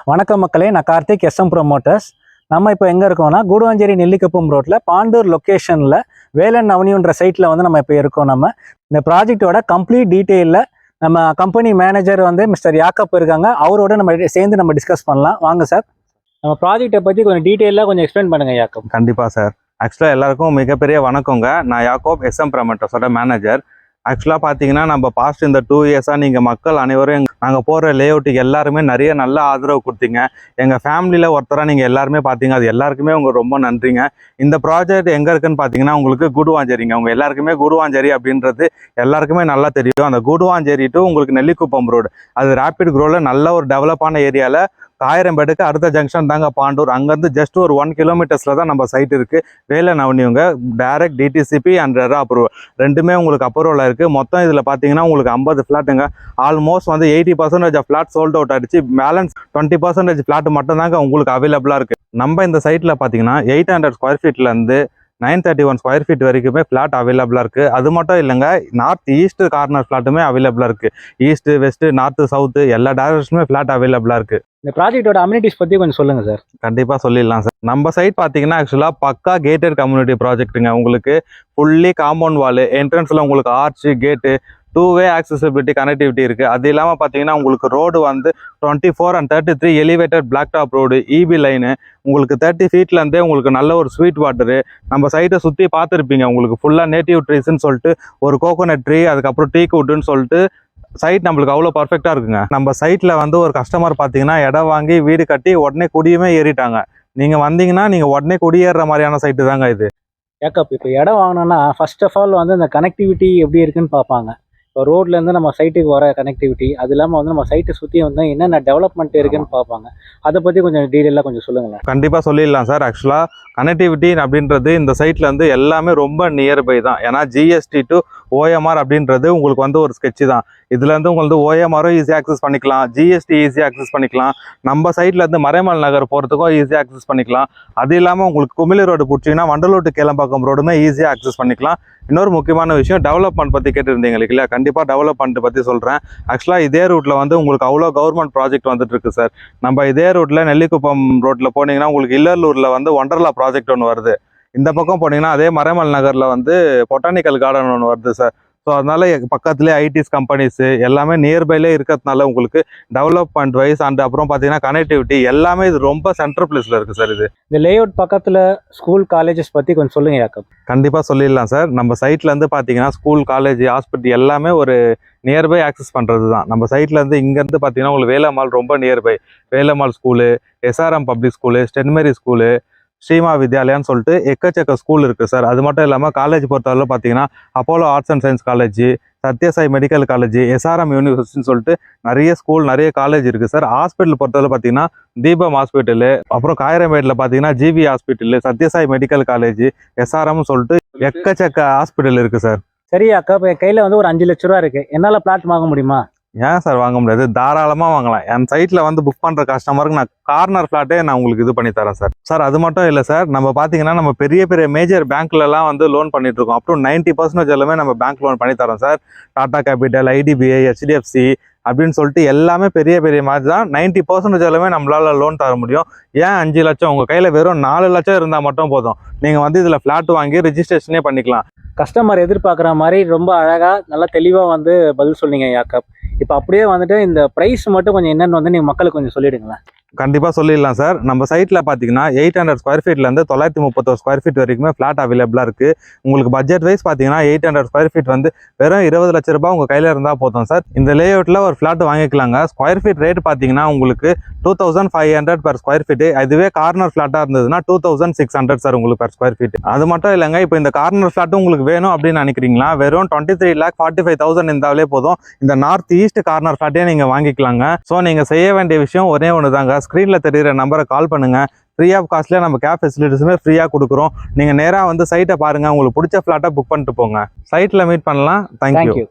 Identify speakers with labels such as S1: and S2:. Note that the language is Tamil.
S1: வணக்கம் மக்களே, நான் கார்த்திக், எஸ்எம் ப்ரொமோட்டர்ஸ். நம்ம இப்போ எங்கே இருக்கோம்னா கூடுவாஞ்சேரி நெல்லிக்குப்பம் ரோட்டில் பாண்டூர் லொக்கேஷனில் வேலன் அவென்யூன்ற சைட்டில் வந்து நம்ம இப்போ இருக்கோம். நம்ம இந்த ப்ராஜெக்டோட கம்ப்ளீட் டீட்டெயிலில் நம்ம கம்பெனி மேனேஜர் வந்து மிஸ்டர் யாக்கப் இருக்காங்க. அவரோட நம்ம சேர்ந்து நம்ம டிஸ்கஸ் பண்ணலாம். வாங்க சார், நம்ம ப்ராஜெக்டை பற்றி கொஞ்சம் டீட்டெயிலாக கொஞ்சம் எக்ஸ்பிளைன் பண்ணுங்கள் யாக்கப்.
S2: கண்டிப்பாக சார். ஆக்சுவலாக எல்லாருக்கும் மிகப்பெரிய வணக்கங்க. நான் யாக்கோப், எஸ்எம் ப்ரொமோட்டர்ஸோட மேனேஜர். ஆக்சுவலாக பார்த்தீங்கன்னா நம்ம பாஸ்ட் இந்த 2 இயர்ஸாக நீங்கள் மக்கள் அனைவரும் நாங்கள் போடுற லேஅவுட்டுக்கு எல்லாருமே நிறைய நல்ல ஆதரவு கொடுத்தீங்க. எங்கள் ஃபேமிலியில் ஒருத்தராக நீங்கள் எல்லாருமே பார்த்தீங்க. அது எல்லாருக்குமே உங்களுக்கு ரொம்ப நன்றிங்க. இந்த ப்ராஜெக்ட் எங்கே இருக்குன்னு பார்த்தீங்கன்னா உங்களுக்கு கூடுவாஞ்சேரிங்க. அவங்க எல்லாருக்குமே கூடுவாஞ்சேரி அப்படின்றது எல்லாருக்குமே நல்லா தெரியும். அந்த கூடுவாஞ்சேரி டு உங்களுக்கு நெல்லிக்குப்பம் ரோடு, அது ரேபிட் க்ரோவில் நல்ல ஒரு டெவலப்பான ஏரியாவில் காயிரம்பேட்டுக்கு அடுத்த ஜங்ஷன் தாங்க பாண்டூர். அங்கேருந்து ஜஸ்ட் ஒரு 1 கிலோமீட்டர்ஸில் தான் நம்ம சைட் இருக்குது. வேலன் அவென்யூங்க. Direct DTCP and RERA approval ரெண்டுமே உங்களுக்கு அப்ரூவல் இருக்குது. மொத்தம் இதில் பார்த்தீங்கன்னா உங்களுக்கு 50 ஃப்ளாட்டுங்க. ஆல்மோஸ்ட் வந்து 80% ஆஃப் ஃப்ளாட் சோல்ட் அவுட் ஆகிடுச்சு. பேலன்ஸ் 20% ஃப்ளாட் மட்டும் தாங்க உங்களுக்கு அவைலபிளாக இருக்குது. நம்ம இந்த சைட்டில் பார்த்தீங்கன்னா 800 ஸ்கொயர் ஃபீட்லேருந்து 931 ஸ்கொயர் ஃபீட் வரைக்குமே ஃப்ளாட் அவைலபிளாக இருக்குது. அது மட்டும் இல்லைங்க, நார்த் ஈஸ்ட் கார்னர் ஃப்ளாட்டுமே அவைலபிளாக இருக்குது. ஈஸ்ட்டு, வெஸ்ட்டு, நார்த்து, சவுத்து எல்லா டைரக்ஷனுமே ஃப்ளாட் அவைலபிளாக இருக்குது.
S1: இந்த ப்ராஜெக்டோட அம்யூனிட்டிஸ் பற்றி கொஞ்சம் சொல்லுங்கள் சார்.
S2: கண்டிப்பாக சொல்லிடலாம் சார். நம்ம சைட் பார்த்தீங்கன்னா ஆக்சுவலாக பக்கா கேட்டட் கம்யூனிட்டி ப்ராஜெக்ட்டுங்க. உங்களுக்கு ஃபுல்லி காம்பவுண்ட் வாலு, என்ட்ரன்ஸில் உங்களுக்கு ஆர்ச்சு, கேட்டு, 2-வே ஆக்சசிபிலிட்டி கனெக்டிவிட்டி இருக்குது. அது இல்லாமல் பார்த்தீங்கன்னா உங்களுக்கு ரோடு வந்து 24 and 33 elevated black top road, EB line, உங்களுக்கு 30 ஃபீட்லேருந்தே உங்களுக்கு நல்ல ஒரு ஸ்வீட் வாட்டரு. நம்ம சைட்டை சுற்றி பார்த்துருப்பீங்க. உங்களுக்கு ஃபுல்லாக நேட்டிவ் ட்ரீஸ்ன்னு சொல்லிட்டு ஒரு கோகோனட் ட்ரீ, அதுக்கப்புறம் டீ குட்டுன்னு சொல்லிட்டு சைட் நம்மளுக்கு அவ்வளோ பர்ஃபெக்டாக இருக்குங்க. நம்ம சைட்டில் வந்து ஒரு கஸ்டமர் பார்த்தீங்கன்னா இடம் வாங்கி வீடு கட்டி உடனே குடியுமே ஏறிட்டாங்க. நீங்கள் வந்தீங்கன்னா நீங்கள் உடனே குடியேற மாதிரியான சைட்டு தாங்க இது.
S1: யாக்கப், இப்போ இடம் வாங்கினோன்னா ஃபர்ஸ்ட் ஆஃப் ஆல் வந்து இந்த கனெக்டிவிட்டி எப்படி இருக்குன்னு பார்ப்பாங்க. இப்போ ரோட்லேருந்து நம்ம சைட்டுக்கு வர கனெக்டிவிட்டி, அது இல்லாமல் வந்து நம்ம சைட்டை சுற்றி வந்து என்னென்ன டெவலப்மெண்ட் இருக்குன்னு பார்ப்பாங்க. அதை பற்றி கொஞ்சம் டீட்டெயிலாக கொஞ்சம் சொல்லுங்களேன்.
S2: கண்டிப்பாக சொல்லிடலாம் சார். ஆக்சுவலாக கனெக்டிவிட்டி அப்படின்றது இந்த சைட்டில் வந்து எல்லாமே ரொம்ப நியர்பை தான். ஏன்னா ஜிஎஸ்டி டு ஓஎம்ஆர் அப்படின்றது உங்களுக்கு வந்து ஒரு ஸ்கெட்சு தான். இதுலேருந்து உங்களுக்கு ஓஎம்ஆரும் ஈஸியாக ஆக்சஸ் பண்ணிக்கலாம், ஜிஎஸ்டி ஈஸியாக ஆக்சஸ் பண்ணிக்கலாம், நம்ம சைட்லேருந்து மறைமல் நகர் போகிறதுக்கும் ஈஸியாக ஆக்சஸ் பண்ணிக்கலாம். அது இல்லாமல் உங்களுக்கு குமிழி ரோடு பிடிச்சிங்கன்னா வண்டலூர் டு கேளம்பாக்கம் ரோடுமே ஈஸியாக ஆக்சஸ் பண்ணிக்கலாம். இன்னொரு முக்கியமான விஷயம், டெவலப்மெண்ட் பற்றி கேட்டுருந்தீங்க இல்லையா? கண்டிப்பாக டெவலப்மெண்ட் பற்றி சொல்கிறேன். ஆக்சுவலாக இதே ரூட்டில் வந்து உங்களுக்கு அவ்வளோ கவர்மெண்ட் ப்ராஜெக்ட் வந்துட்டு இருக்கு சார். நம்ம இதே ரூட்டில் நெல்லிக்குப்பம் ரோட்டில் போனீங்கன்னா உங்களுக்கு இல்லூரில் வந்து ஒண்டர்லா ப்ராஜெக்ட் ஒன்று வருது. இந்த பக்கம் போனீங்கன்னா அதே மறைமல் நகரில் வந்து பொட்டானிக்கல் கார்டன் ஒன்று வருது சார். ஸோ அதனால பக்கத்துலேயே ஐடிஸ் கம்பெனிஸு எல்லாமே நியர்பைலே இருக்கிறதுனால உங்களுக்கு டெவலப்மெண்ட் வைஸ் அண்ட் அப்புறம் பார்த்தீங்கன்னா கனெக்டிவிட்டி எல்லாமே இது ரொம்ப சென்ட்ரல் பிளேஸில் இருக்குது சார். இது
S1: இந்த லேஅவுட் பக்கத்தில் ஸ்கூல் காலேஜஸ் பற்றி கொஞ்சம் சொல்லுங்கள் யாக்கப்.
S2: கண்டிப்பாக சொல்லிடலாம் சார். நம்ம சைட்லேருந்து பார்த்தீங்கன்னா ஸ்கூல், காலேஜ், ஹாஸ்பிட்டல் எல்லாமே ஒரு நியர்பை ஆக்சஸ் பண்ணுறது தான். நம்ம சைட்லேருந்து இங்கேருந்து பார்த்தீங்கன்னா உங்களுக்கு வேலம்மாள் ரொம்ப nearby. Velammal school, SRM public school, St Mary school, Srima வித்யாலயான்னு சொல்லிட்டு எக்கச்சக்க ஸ்கூல் இருக்குது சார். அது மட்டும் இல்லாமல் காலேஜ் பொறுத்தவரை பார்த்தீங்கன்னா Apollo arts and science college, Sathya Sai medical college, SRM யூனிவர்சிட்டின்னு சொல்லிட்டு நிறைய ஸ்கூல், நிறைய காலேஜ் இருக்குது சார். ஹாஸ்பிட்டல் பொறுத்தவரை பார்த்தீங்கன்னா தீபம் ஹாஸ்பிட்டலு, அப்புறம் காயிரமேட்டில் பார்த்தீங்கன்னா GV hospital, Sathya Sai medical college, எஸ்ஆர்எம்னு சொல்லிட்டு எக்கச்சக்க ஹாஸ்பிட்டல் இருக்குது சார்.
S1: சரி அக்கா, இப்போ என் கையில் வந்து ஒரு 5 லட்ச ரூபா இருக்குது. என்னால் பிளாட் வாங்க முடியுமா?
S2: ஏன் சார் வாங்க முடியாது? தாராளமாக வாங்கலாம். என் சைட்டில் வந்து புக் பண்ணுற கஸ்டமருக்கு நான் கார்னர் ஃப்ளாட்டே நான் உங்களுக்கு இது பண்ணி தரேன் சார். சார் அது மட்டும் இல்லை சார், நம்ம பார்த்தீங்கன்னா நம்ம பெரிய பெரிய மேஜர் பேங்க்லலாம் வந்து லோன் பண்ணிட்டு இருக்கோம். அப்புறம் 90% எல்லாமே நம்ம பேங்க் லோன் பண்ணி தரோம் sir. Tata capital, IDBI, HDFC அப்படின்னு சொல்லிட்டு எல்லாமே பெரிய பெரிய மாதிரி தான். 90% எல்லாமே நம்மளால லோன் தர முடியும். ஏன் 5 லட்சம்? உங்கள் கையில் வெறும் 4 லட்சம் இருந்தால் மட்டும் போதும். நீங்கள் வந்து இதில் ஃப்ளாட் வாங்கி ரிஜிஸ்ட்ரேஷனே பண்ணிக்கலாம்.
S1: கஸ்டமர் எதிர்பார்க்குற மாதிரி ரொம்ப அழகாக நல்லா தெளிவாக வந்து பதில் சொன்னீங்க யாக்கப். இப்போ அப்படியே வந்துட்டு இந்த ப்ரைஸ் மட்டும் கொஞ்சம் என்னென்னு வந்து நீங்கள் மக்களுக்கு கொஞ்சம் சொல்லிவிடுங்களேன்.
S2: கண்டிப்பாக சொல்லிடலாம் சார். நம்ம சைட்டில் பார்த்தீங்கன்னா 800 ஸ்கொயர் ஃபீட்லேருந்து 931 ஸ்கொயர் ஃபீட் வரைக்குமே ஃப்ளாட் அவைலபிளாக இருக்குது. உங்களுக்கு பட்ஜெட் வைஸ் பார்த்தீங்கன்னா 800 ஸ்கொயர் ஃபீட் வந்து வெறும் 20 லட்ச ரூபாய் உங்கள் கையில் இருந்தால் போதும் சார். இந்த லேஅவுட்டில் ஒரு ஃப்ளாட் வாங்கிக்கலாங்க. ஸ்கொயர் ஃபீட் ரேட் பார்த்தீங்கன்னா உங்களுக்கு 2500 per ஸ்கொயர் ஃபீட்டு. அதுவே கார்னர் ஃப்ளாட்டாக இருந்ததுன்னா 2600 சார் உங்களுக்கு per ஸ்கொயர் ஃபீட். அது மட்டும் இல்லைங்க, இப்போ இந்த கார்னர் ஃப்ளாட்டும் உங்களுக்கு வேணும் அப்படின்னு நினைக்கிறீங்களா? வெறும் 23,45,000 இருந்தாலே போதும். இந்த நார்த் ஈஸ்ட் கார்னர் ஃப்ளாட்டே நீங்கள் வாங்கிக்கலாங்க. ஸோ நீங்கள் செய்ய வேண்டிய விஷயம் ஒரே ஒன்று தாங்க. ஸ்க்ரீனில் தெரிகிற நம்பரை கால் பண்ணுங்கள். ஃப்ரீ ஆஃப் காஸ்ட்லேயே நம்ம கேப் ஃபெசிலிட்டிஸுமே ஃப்ரீயாக கொடுக்குறோம். நீங்கள் நேராக வந்து சைட்டை பாருங்கள். உங்களுக்கு பிடிச்ச ஃப்ளாட்டை புக் பண்ணிட்டு போங்க. சைட்டில் மீட் பண்ணலாம். தேங்க்யூ.